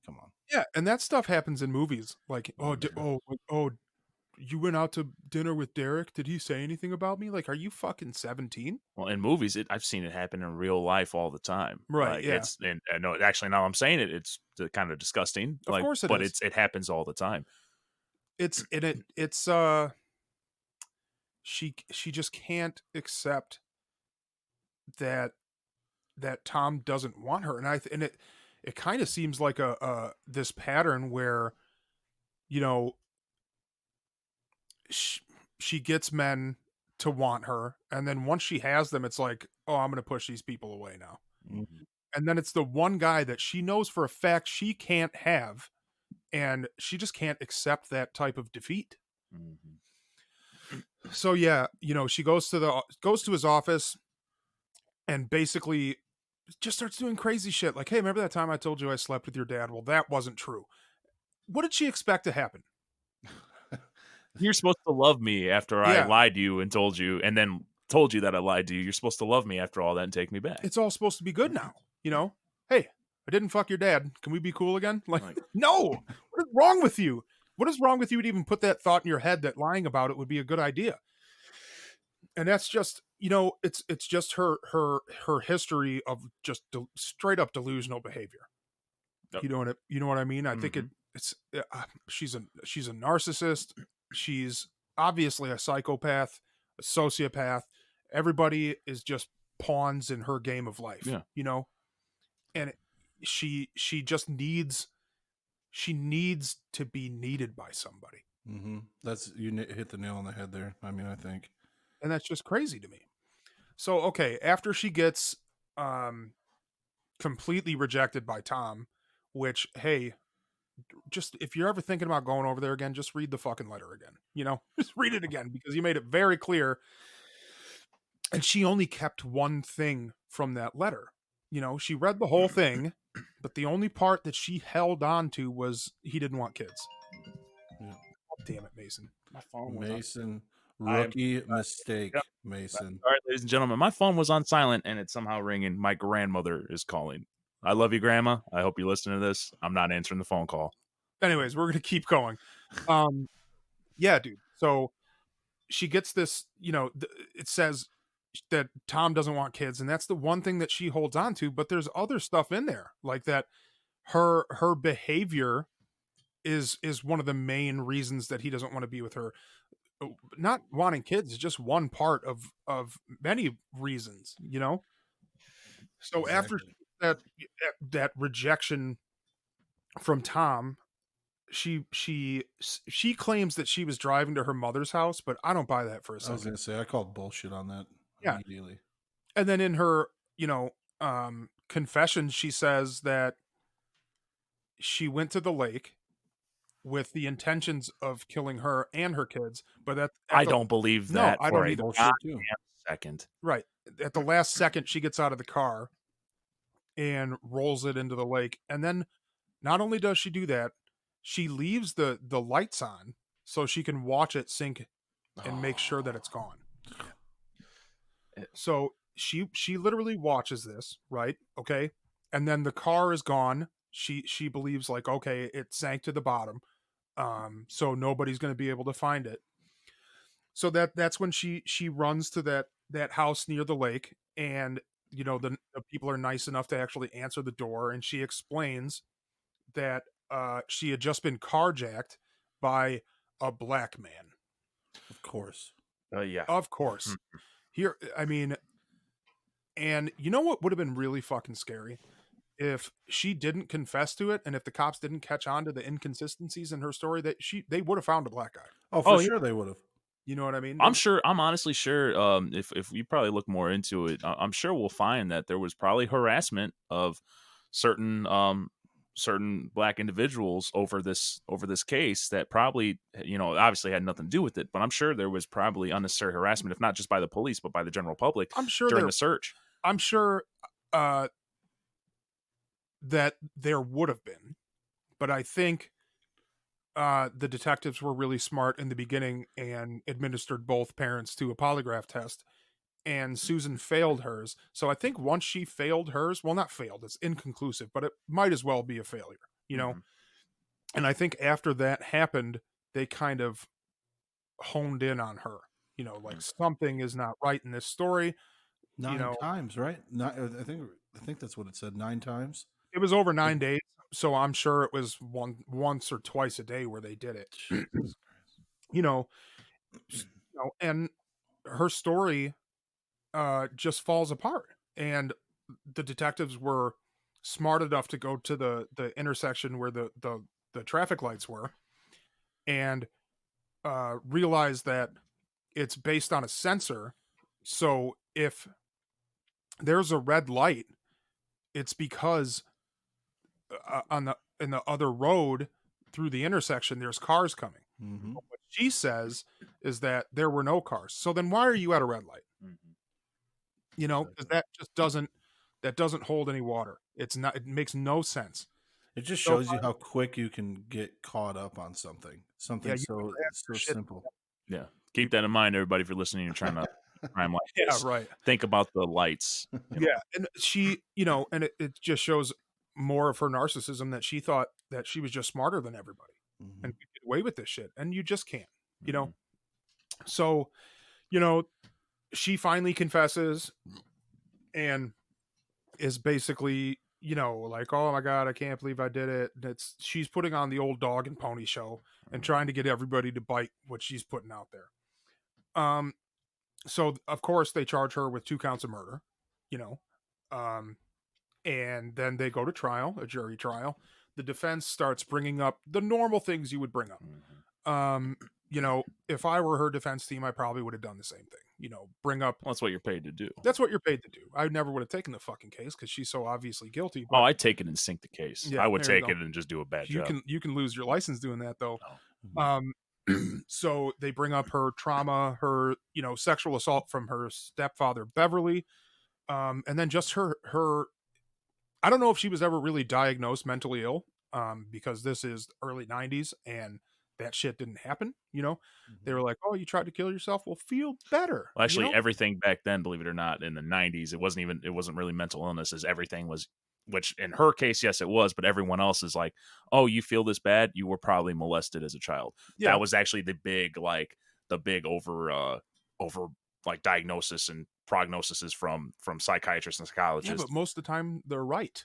Come on. Yeah, and that stuff happens in movies. Like, Oh, yeah. you went out to dinner with Derek. Did he say anything about me? Like, are you fucking 17? Well, in movies, I've seen it happen in real life all the time. Right. Like Yeah. and no, actually, now I'm saying it, it's kind of disgusting. Of Like, course it but is. it happens all the time. It's she just can't accept that Tom doesn't want her, and it kind of seems like a this pattern where, you know, she gets men to want her, and then once she has them, it's like, oh, I'm gonna push these people away now. Mhm. And then it's the one guy that she knows for a fact she can't have, and she just can't accept that type of defeat. Mhm. So yeah, she goes to his office and basically just starts doing crazy shit like, hey, remember that time I told you I slept with your dad? Well, that wasn't true. What did she expect to happen? You're supposed to love me after I Yeah, lied to you and told you, and then told you that I lied to you. You're supposed to love me after all that and take me back. it's all supposed to be good now. Hey, I didn't fuck your dad. Can we be cool again? Like, Like, no. What is wrong with you? What is wrong with you to even put that thought in your head that lying about it would be a good idea? And that's just, it's just her history of just straight up delusional behavior. Yep. You know what I mean? I think Mhm. it's she's a narcissist. She's obviously a psychopath, a sociopath. Everybody is just pawns in her game of life. Yeah. And she just needs to be needed by somebody. Mm-hmm. Hit the nail on the head there. I mean, I think. And that's just crazy to me. So okay, after she gets completely rejected by Tom, which, hey, just if you're ever thinking about going over there again, just read the fucking letter again. Just read it again because you made it very clear. And she only kept one thing from that letter. She read the whole thing, but the only part that she held on to was he didn't want kids. Yeah. Oh, damn it, Mason. My phone was on. Mason, I am rookie mistake, Yep. Mason. All right, ladies and gentlemen, my phone was on silent and it's somehow ringing. My grandmother is calling. I love you, Grandma. I hope you listen to this. I'm not answering the phone call. Anyways, we're gonna keep going. Yeah, dude. So she gets this. It says that Tom doesn't want kids, and that's the one thing that she holds on to. But there's other stuff in there, like that. Her behavior is one of the main reasons that he doesn't want to be with her. Not wanting kids is just one part of many reasons. So after Exactly. that rejection from Tom, she claims that she was driving to her mother's house, but I don't buy that for a I was second. gonna say I called bullshit on that Yeah. immediately. And then in her, confession, she says that she went to the lake with the intentions of killing her and her kids, but I don't believe no, that I for don't a either. Bullshit too. goddamn second. Right. At the last second, she gets out of the car and rolls it into the lake. And then not only does she do that, she leaves the lights on so she can watch it sink and make sure that it's gone. So she literally watches this, right? Okay. And then the car is gone. She believes like, okay, it sank to the bottom. So nobody's going to be able to find it. So that's when she runs to that house near the lake, and the people are nice enough to actually answer the door, and she explains that she had just been carjacked by a black man. Of course. Yeah. Of course. Here, I mean, and you know what would have been really fucking scary? If she didn't confess to it, and if the cops didn't catch on to the inconsistencies in her story, that they would have found a black guy. Oh, for yeah. sure they would have. You know what I mean? I'm honestly sure. If we probably look more into it, I'm sure we'll find that there was probably harassment of certain black individuals over this case that probably obviously had nothing to do with it. But I'm sure there was probably unnecessary harassment, if not just by the police, but by the general public I'm sure during the search. I'm sure that there would have been, but I think the detectives were really smart in the beginning and administered both parents to a polygraph test, and Susan failed hers. So I think once she failed hers, well, not failed, it's inconclusive, but it might as well be a failure, you know? Mhm. And I think after that happened, they kind of honed in on her, like something is not right in this story. You Nine know, times, right? I think that's what it said. 9 times. it was over 9 days. So I'm sure it was once or twice a day where they did it, Jesus you know, and her story just falls apart. And the detectives were smart enough to go to the intersection where the traffic lights were, and realize that it's based on a sensor. So if there's a red light, it's because on the in the other road through the intersection there's cars coming. Mm-hmm. But what she says is that there were no cars. So then why are you at a red light? Mhm. Because that just doesn't hold any water. It's not. It makes no sense. It just So shows you how quick you can get caught up on something. yeah, Something you so have so your shit. simple. Yeah. Keep that in mind, everybody, if you're listening and trying to crime like Yeah, this. right. Think about the lights. Yeah, and she, and it just shows more of her narcissism, that she thought that she was just smarter than everybody Mm-hmm. and could get away with this shit, and you just can't, Mhm. So, you know, she finally confesses and is basically, like, oh my god, I can't believe I did it. She's putting on the old dog and pony show and trying to get everybody to bite what she's putting out there. So of course they charge her with 2 counts of murder, you know. Um and then they go to trial, a jury trial. The defense starts bringing up the normal things you would bring up. Mhm. If I were her defense team, I probably would have done the same thing. Bring up, Well, that's what you're paid to do. that's what you're paid to do. I never would have taken the fucking case because she's so obviously guilty. Oh, But I'd take it and sink the case. yeah, I would there you take go. it and just do a bad You job. can lose your license doing that though. Oh. Um, so they bring up her trauma, her sexual assault from her stepfather Beverly, and then just her. I don't know if she was ever really diagnosed mentally ill, because this is early '90s and that shit didn't happen. They were like, "Oh, you tried to kill yourself? Well, feel better." Well, actually, everything back then, believe it or not, in the 90s, it wasn't really mental illnesses. Everything was, which in her case, yes, it was, but everyone else is like, oh, you feel this bad? You were probably molested as a child. Yeah, That was actually the big over like diagnosis and prognoses from psychiatrists and yeah, psychologists. but most of the time they're right.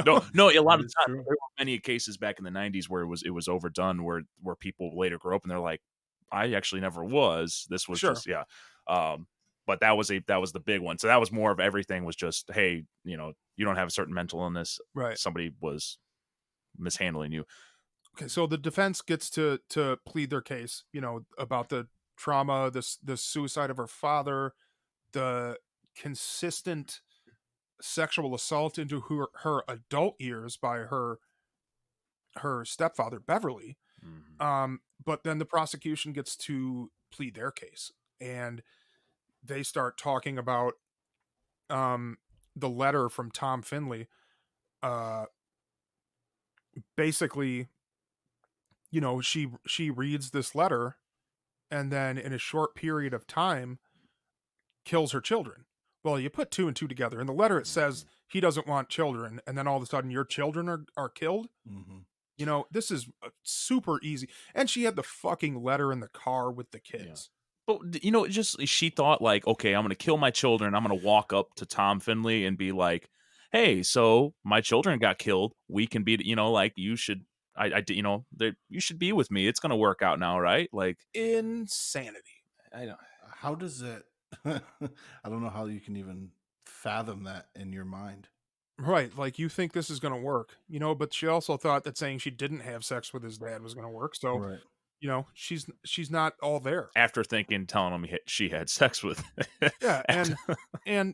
No, a lot That of is times true. there were many cases back in the 90s where it was overdone, where people later grow up and they're like, I actually never was. This was Sure. just but that was the big one. So that was more of everything was just, hey, you don't have a certain mental illness. Right. Somebody was mishandling you. Okay, so the defense gets to plead their case, about the trauma, the suicide of her father, the consistent sexual assault into her adult years by her stepfather Beverly. Mhm. But then the prosecution gets to plead their case, and they start talking about the letter from Tom Finley. Basically, she reads this letter, and then in a short period of time kills her children. Well, you put two and two together. In the letter, it says he doesn't want children, and then all of a sudden your children are killed. Mm-hmm. This is super easy. And she had the fucking letter in the car with the kids. But just she thought like, okay, I'm gonna kill my children. I'm gonna walk up to Tom Finley and be like, hey, so my children got killed. We can be, like you should. You should be with me. It's gonna work out now, right? Like Insanity. I don't. How does that? I don't know how you can even fathom that in your mind. Right. Like, you think this is going to work, but she also thought that saying she didn't have sex with his dad was going to work. So, Right. She's not all there. After telling him she had sex with. Yeah, and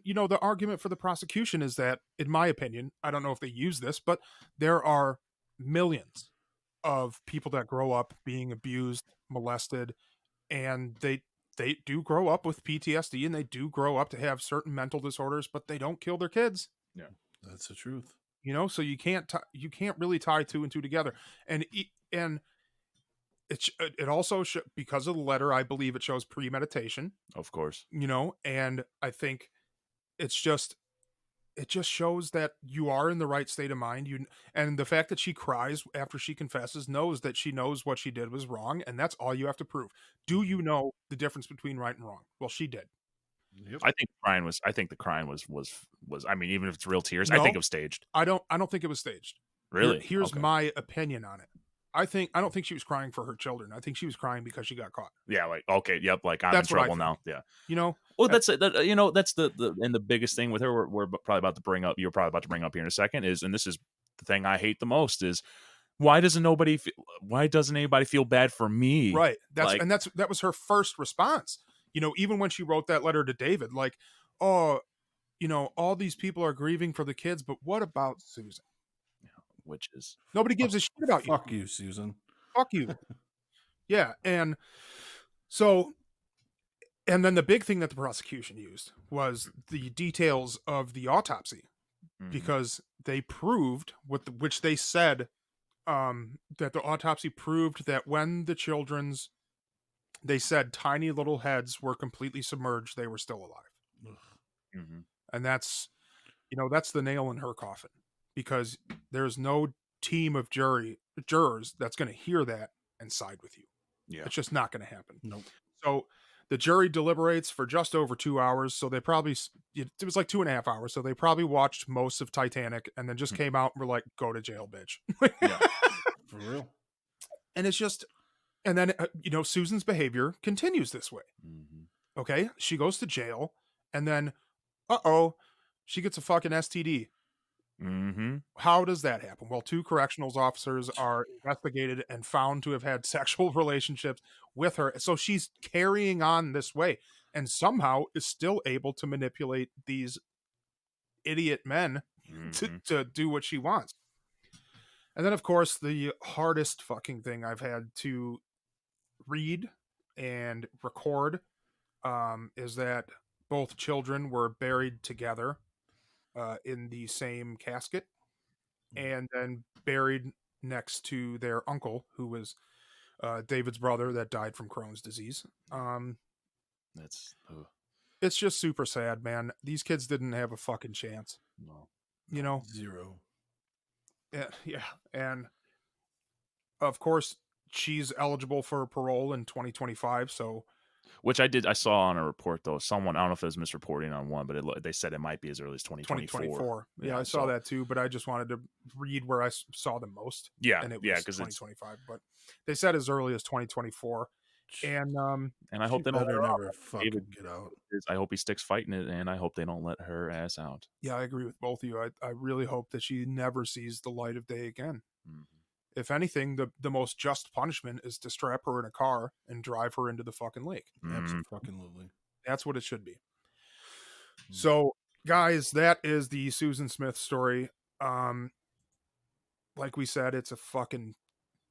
the argument for the prosecution is that, in my opinion, I don't know if they use this, but there are millions of people that grow up being abused, molested, and they do grow up with PTSD, and they do grow up to have certain mental disorders, but they don't kill their kids. Yeah. That's the truth. So you can't really tie two and two together, and it also because of the letter, I believe it shows premeditation, Of course. and I think it's just it just shows that you are in the right state of mind. And the fact that she cries after she confesses knows that she knows what she did was wrong, and that's all you have to prove. Do you know the difference between right and wrong? Well, she did. Yep. I think the crying was I mean, even if it's real tears, I No. think it was staged. I don't think it was staged. Really? Here's Okay. my opinion on it. I don't think she was crying for her children. I think she was crying because she got caught. Yeah, like, okay, yep, like, I'm That's in what I trouble think. now. Yeah. uh, Well, that's it. That's the biggest thing with her. We're probably about to bring up. You're probably about to bring up here in a second. And this is the thing I hate the most is why doesn't anybody feel bad for me? right. Like, That was her first response. Even when she wrote that letter to David, like, oh, all these people are grieving for the kids, but what about Susan? which is Nobody gives a shit about you. Fuck you, Susan. Fuck you. Yeah, and so, and then the big thing that the prosecution used was the details of the autopsy, mhm. because they proved which they said that the autopsy proved that when the children's, they said, tiny little heads were completely submerged, they were still alive. Mhm. And that's the nail in her coffin, because there's no team of jurors that's going to hear that and side with you. Yeah. It's just not going to happen. Nope. So the jury deliberates for just over 2 hours. So they probably, it was like 2.5 hours. So they probably watched most of Titanic and then just came out and were like, go to jail, bitch. Yeah. For real. And it's just, and then, Susan's behavior continues this way. Mhm. Okay. She goes to jail and then, she gets a fucking STD. Mhm. How does that happen? Well, 2 correctional officers are investigated and found to have had sexual relationships with her. So she's carrying on this way and somehow is still able to manipulate these idiot men Mhm. to do what she wants. And then, of course, the hardest fucking thing I've had to read and record is that both children were buried together in the same casket, and then buried next to their uncle, who was David's brother that died from Crohn's disease. That's It's just super sad, man. These kids didn't have a fucking chance. no. Zero. Yeah. And of course, she's eligible for parole in 2025. So, Which I saw on a report though. Someone, I don't know if it was misreporting on one, but they said it might be as early as 2024. 2024. Yeah, I saw that too, but I just wanted to read where I saw the most. Yeah, And it yeah, was because 2025. But they said as early as 2024. And I hope they don't better let her never out. fucking David get out. I hope he sticks fighting it, and I hope they don't let her ass out. yeah, I agree with both of you. I really hope that she never sees the light of day again. Mhm. If anything, the most just punishment is to strap her in a car and drive her into the fucking lake. Mhm. Absolutely. That's what it should be. So, guys, that is the Susan Smith story. Like we said, it's a fucking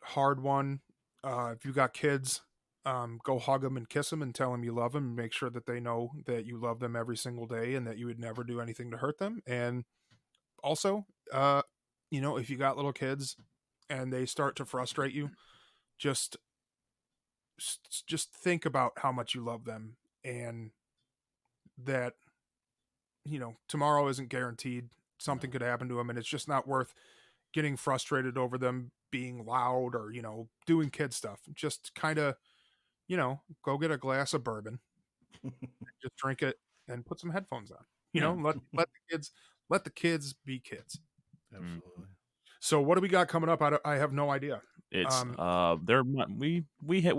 hard one. If you got kids, go hug them and kiss them and tell them you love them. Make sure that they know that you love them every single day and that you would never do anything to hurt them. And also, if you got little kids and they start to frustrate you, just think about how much you love them, and that tomorrow isn't guaranteed. Something could happen to them, and it's just not worth getting frustrated over them being loud or doing kid stuff. Just kind of go get a glass of bourbon, just drink it and put some headphones on. Let the kids be kids. Absolutely. So what do we got coming up? I have no idea. It's we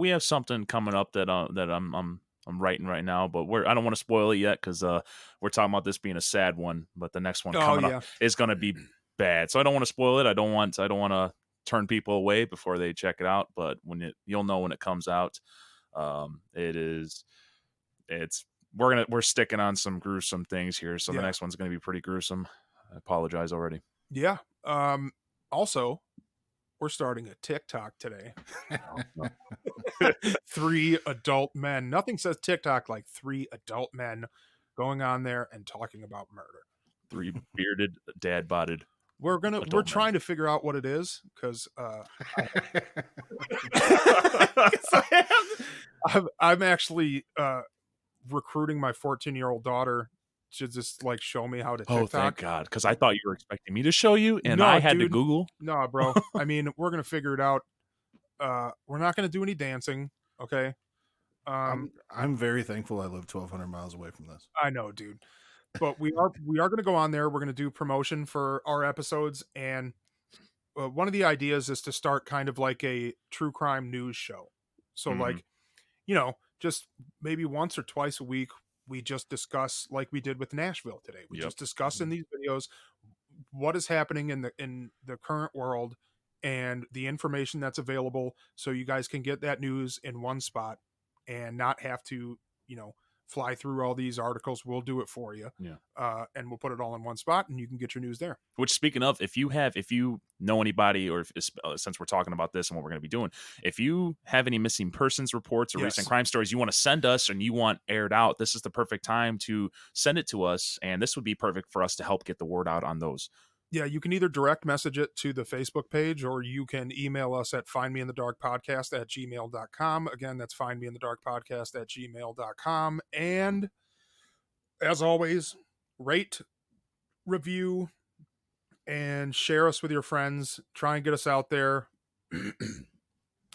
have something coming up that I'm writing right now, but I don't want to spoil it yet because we're talking about this being a sad one, but the next one coming up is going to be bad. So I don't want to spoil it. I don't want to turn people away before they check it out. But you'll know when it comes out. We're sticking on some gruesome things here, so the next one's going to be pretty gruesome. I apologize already. Yeah. Also, we're starting a TikTok today. 3 adult men. Nothing says TikTok like 3 adult men going on there and talking about murder. 3 bearded, dad-bodied we're trying to figure out what it is because I'm actually recruiting my 14-year-old daughter to just like show me how to TikTok. Oh, thank God, because I thought you were expecting me to show you, and No, I had to dude. Google. No, bro. I mean, we're gonna figure it out. We're not gonna do any dancing, okay? I'm very thankful I live 1,200 miles away from this. I know, dude. But we are going to go on there. We're going to do promotion for our episodes, and one of the ideas is to start kind of like a true crime news show. So, like, just maybe once or twice a week, we just discuss like we did with Nashville today. We just discuss in these videos what is happening in the current world and the information that's available, so you guys can get that news in one spot and not have to, fly through all these articles. We'll do it for you. Yeah. And we'll put it all in one spot and you can get your news there. Which, speaking of, if you know anybody, or since we're talking about this and what we're going to be doing, if you have any missing persons reports or recent crime stories you want to send us and you want aired out, this is the perfect time to send it to us. And this would be perfect for us to help get the word out on those. Yeah, you can either direct message it to the Facebook page or you can email us at findmeinthedarkpodcast@gmail.com. Again, that's findmeinthedarkpodcast@gmail.com. And as always, rate, review, and share us with your friends. Try and get us out there.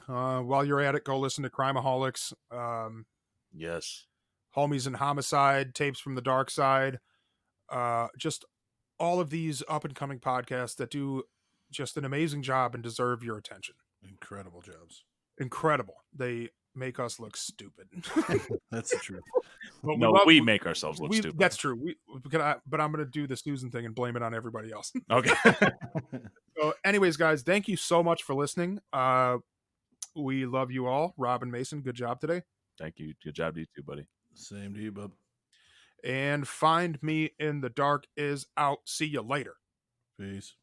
While you're at it, go listen to Crimeaholics. Yes. Homies and Homicide, Tapes from the Dark Side. Just all of these up-and-coming podcasts that do just an amazing job and deserve your attention. Incredible jobs. Incredible. They make us look stupid. That's the truth. But we make ourselves look stupid. That's true. But I'm going to do the Susan thing and blame it on everybody else. Okay. So anyways, guys, thank you so much for listening. We love you all. Rob and Mason, good job today. Thank you. Good job to you too, buddy. Same to you, bub. And Find Me in the Dark is out. See you later. Peace.